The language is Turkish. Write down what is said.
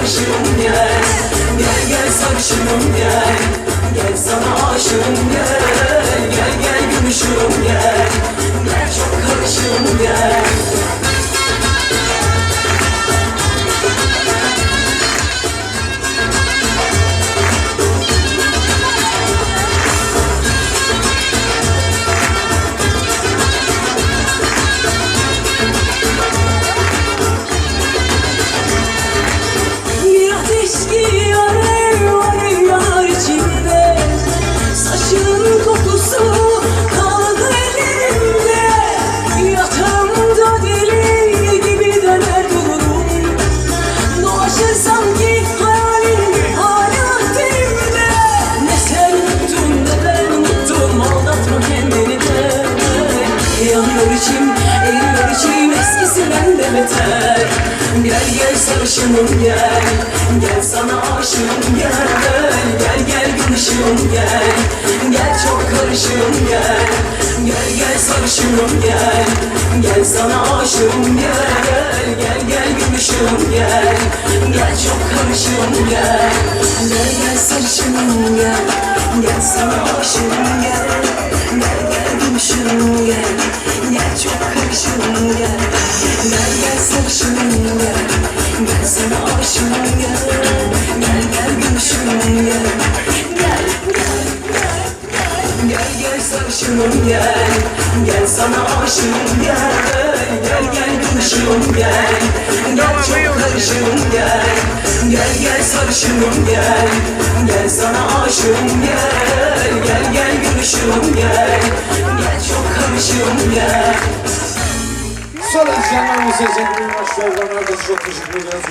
karışım gel. Gel gel sarışınım gel. Gel sana aşığım gel. Gel gel gümüşüm gel. Gel çok karışım gel. Eriyor içim eskisinden de beter. Gel gel sarışınım gel. Gel sana aşığım gel. Gel gel gümüşüm gel. Gel çok karışım gel. Gel gel sarışınım gel. Gel sana aşığım gel. Gel gel gümüşüm gel. Gel çok karışım gel. Gel gel sarışınım gel. Gel sana aşığım gel. Gel gel gümüşüm gel. Gel çok karışım gel. Gel gel sarışınım gel. Gel sana aşığım gel. Gel gel gümüşüm gel. Gel gel gel gel. Gel gel sarışınım gel. Gel sana aşığım gel. Gel gel gümüşüm gel. Gel çok karışım gel. Gel gel sarışınım gel. Gel sana aşığım gel. Gel gel gümüşüm gel. Gel çok karışım gel. So, ladies and gentlemen, we say thank you very much to everyone. Çok teşekkür ediyoruz.